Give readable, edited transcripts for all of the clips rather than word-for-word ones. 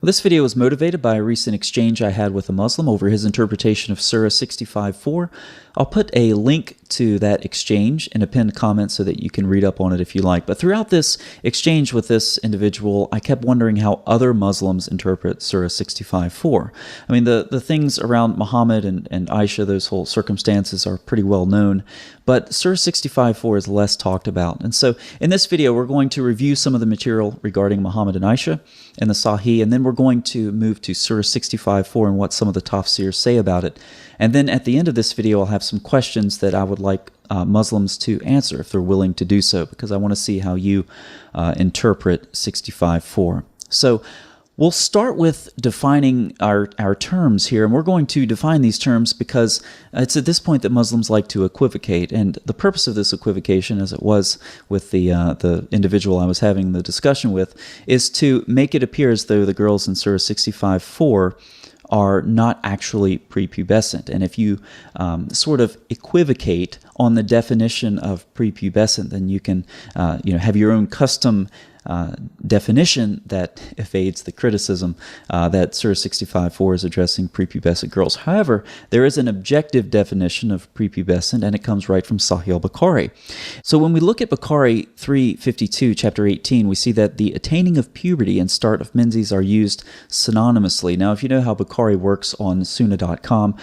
Well, this video was motivated by a recent exchange I had with a Muslim over his interpretation of Surah 65:4. I'll put a link to that exchange in a pinned comment so that you can read up on it if you like. But throughout this exchange with this individual, I kept wondering how other Muslims interpret Surah 65:4. I mean, the things around Muhammad and Aisha, those whole circumstances are pretty well known, but Surah 65:4 is less talked about. And so in this video, we're going to review some of the material regarding Muhammad and Aisha and the Sahih, and then we're going to move to Surah 65:4 and what some of the tafsirs say about it. And then at the end of this video, I'll have some questions that I would like Muslims to answer if they're willing to do so, because I want to see how you interpret 65:4. So we'll start with defining our terms here, and we're going to define these terms because it's at this point that Muslims like to equivocate, and the purpose of this equivocation, as it was with the individual I was having the discussion with, is to make it appear as though the girls in Surah 65:4 are not actually prepubescent. And if you sort of equivocate on the definition of prepubescent, then you can have your own custom definition that evades the criticism that Surah 65:4 is addressing prepubescent girls. However, there is an objective definition of prepubescent, and it comes right from Sahih al-Bukhari. So when we look at Bukhari 352, chapter 18, we see that the attaining of puberty and start of menses are used synonymously. Now, if you know how Bukhari works on Sunnah.com,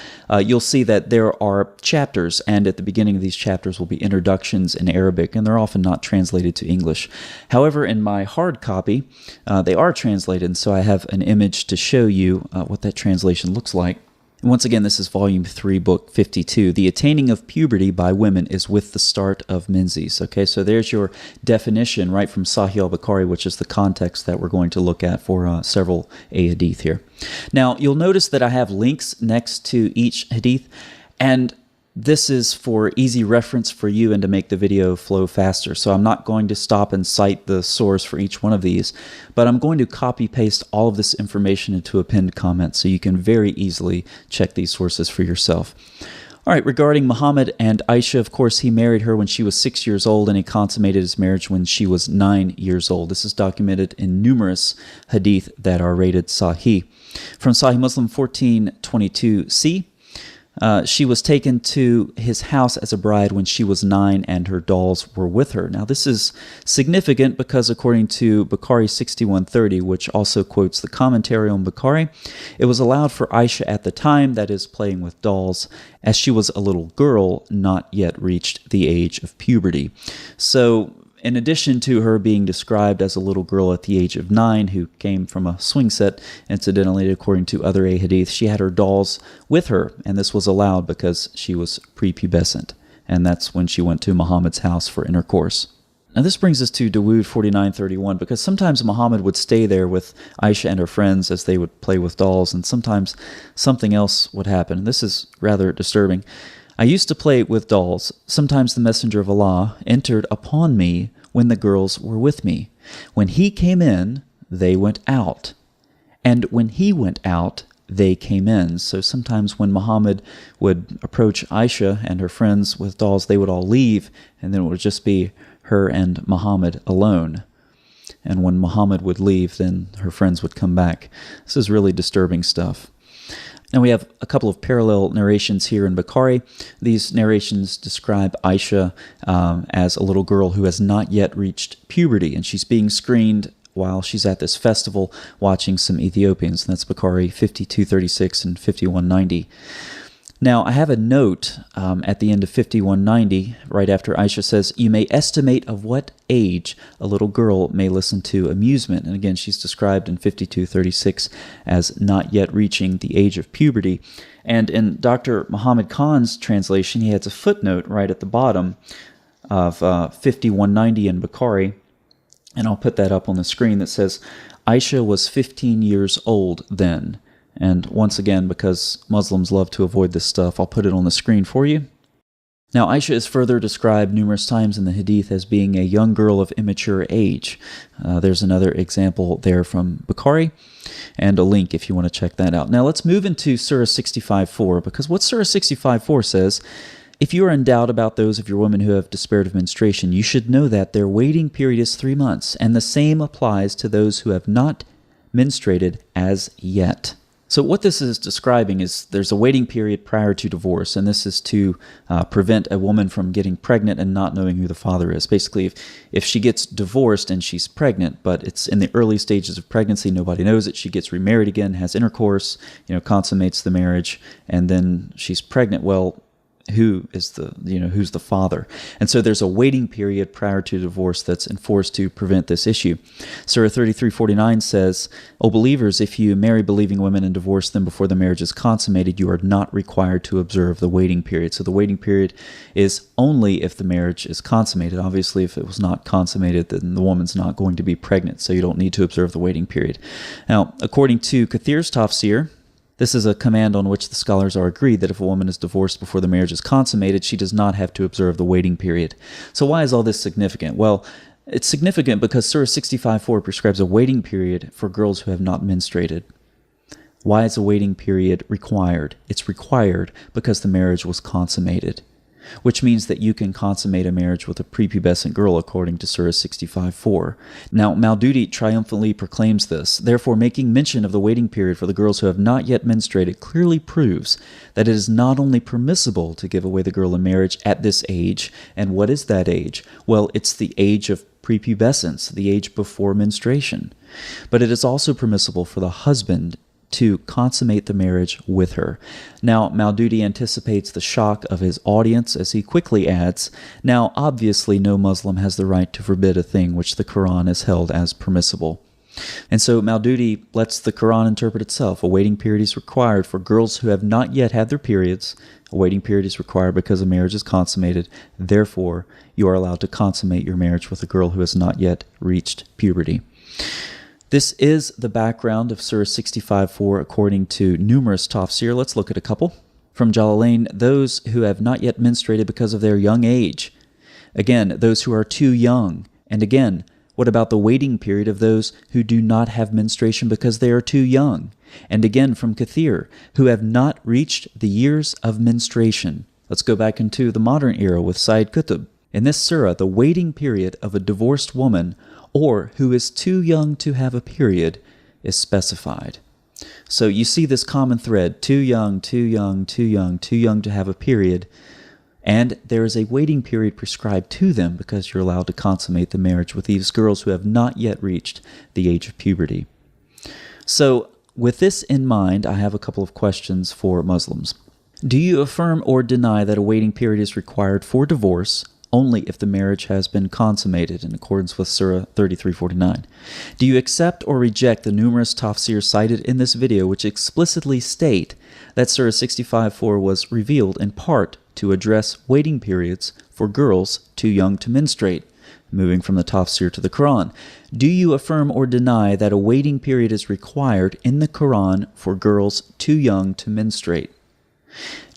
you'll see that there are chapters, and at the beginning of these chapters will be introductions in Arabic, and they're often not translated to English. However, in my hard copy, they are translated, and so I have an image to show you what that translation looks like. And once again, this is volume 3, book 52. The attaining of puberty by women is with the start of menses. Okay, so there's your definition right from Sahih al-Bukhari, which is the context that we're going to look at for several hadith here. Now, you'll notice that I have links next to each hadith, and this is for easy reference for you and to make the video flow faster. So I'm not going to stop and cite the source for each one of these, but I'm going to copy paste all of this information into a pinned comment so you can very easily check these sources for yourself. All right, regarding Muhammad and Aisha, of course, he married her when she was 6 years old, and he consummated his marriage when she was 9 years old. This is documented in numerous hadith that are rated Sahih. From Sahih Muslim 1422c, she was taken to his house as a bride when she was 9 and her dolls were with her. Now this is significant because according to Bukhari 6130, which also quotes the commentary on Bukhari, it was allowed for Aisha at the time, that is playing with dolls, as she was a little girl, not yet reached the age of puberty. So in addition to her being described as a little girl at the age of 9 who came from a swing set, incidentally, according to other hadith, she had her dolls with her, and this was allowed because she was prepubescent, and that's when she went to Muhammad's house for intercourse. Now this brings us to Dawood 4931, because sometimes Muhammad would stay there with Aisha and her friends as they would play with dolls, and sometimes something else would happen. This is rather disturbing. I used to play with dolls. Sometimes the Messenger of Allah entered upon me when the girls were with me. When he came in, they went out. And when he went out, they came in. So sometimes when Muhammad would approach Aisha and her friends with dolls, they would all leave, and then it would just be her and Muhammad alone. And when Muhammad would leave, then her friends would come back. This is really disturbing stuff. Now we have a couple of parallel narrations here in Bukhari. These narrations describe Aisha as a little girl who has not yet reached puberty, and she's being screened while she's at this festival watching some Ethiopians. And that's Bukhari 5236 and 5190. Now, I have a note at the end of 5190, right after Aisha says, "You may estimate of what age a little girl may listen to amusement." And again, she's described in 5236 as not yet reaching the age of puberty. And in Dr. Muhammad Khan's translation, he has a footnote right at the bottom of 5190 in Bukhari, and I'll put that up on the screen, that says, "Aisha was 15 years old then." And once again, because Muslims love to avoid this stuff, I'll put it on the screen for you. Now, Aisha is further described numerous times in the hadith as being a young girl of immature age. There's another example there from Bukhari, and a link if you want to check that out. Now, let's move into Surah 65:4, because what Surah 65:4 says, "If you are in doubt about those of your women who have despaired of menstruation, you should know that their waiting period is 3 months, and the same applies to those who have not menstruated as yet. So what this is describing is there's a waiting period prior to divorce, and this is to prevent a woman from getting pregnant and not knowing who the father is. Basically, if she gets divorced and she's pregnant, but it's in the early stages of pregnancy, nobody knows it, she gets remarried again, has intercourse, consummates the marriage, and then she's pregnant, well, who's the father? And so there's a waiting period prior to divorce that's enforced to prevent this issue. Surah 33:49 says, "O believers, if you marry believing women and divorce them before the marriage is consummated, you are not required to observe the waiting period." So the waiting period is only if the marriage is consummated. Obviously, if it was not consummated, then the woman's not going to be pregnant, so you don't need to observe the waiting period. Now, according to Kathir's tafsir, this is a command on which the scholars are agreed that if a woman is divorced before the marriage is consummated, she does not have to observe the waiting period. So why is all this significant? Well, it's significant because Surah 65:4 prescribes a waiting period for girls who have not menstruated. Why is a waiting period required? It's required because the marriage was consummated, which means that you can consummate a marriage with a prepubescent girl according to Surah 65:4. Now, Maududi triumphantly proclaims this. Therefore, making mention of the waiting period for the girls who have not yet menstruated clearly proves that it is not only permissible to give away the girl in marriage at this age. And what is that age? Well, it's the age of prepubescence, the age before menstruation. But it is also permissible for the husband to consummate the marriage with her. Now, Maududi anticipates the shock of his audience as he quickly adds, now, obviously, no Muslim has the right to forbid a thing which the Quran has held as permissible. And so Maududi lets the Quran interpret itself. A waiting period is required for girls who have not yet had their periods. A waiting period is required because a marriage is consummated. Therefore, you are allowed to consummate your marriage with a girl who has not yet reached puberty. This is the background of Surah 65:4 according to numerous tafsir. Let's look at a couple. From Jalalain, those who have not yet menstruated because of their young age. Again, those who are too young. And again, what about the waiting period of those who do not have menstruation because they are too young? And again, from Kathir, who have not reached the years of menstruation. Let's go back into the modern era with Sayyid Qutb. In this surah, the waiting period of a divorced woman or who is too young to have a period is specified. So you see this common thread, too young, too young, too young, too young to have a period, and there is a waiting period prescribed to them because you're allowed to consummate the marriage with these girls who have not yet reached the age of puberty. So with this in mind, I have a couple of questions for Muslims. Do you affirm or deny that a waiting period is required for divorce only if the marriage has been consummated in accordance with Surah 33:49? Do you accept or reject the numerous tafsir cited in this video which explicitly state that Surah 65:4 was revealed in part to address waiting periods for girls too young to menstruate? Moving from the tafsir to the Quran, do you affirm or deny that a waiting period is required in the Quran for girls too young to menstruate?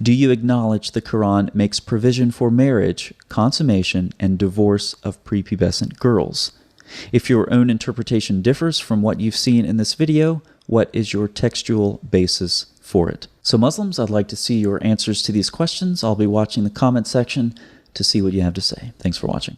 Do you acknowledge the Quran makes provision for marriage, consummation, and divorce of prepubescent girls? If your own interpretation differs from what you've seen in this video, what is your textual basis for it? So Muslims, I'd like to see your answers to these questions. I'll be watching the comment section to see what you have to say. Thanks for watching.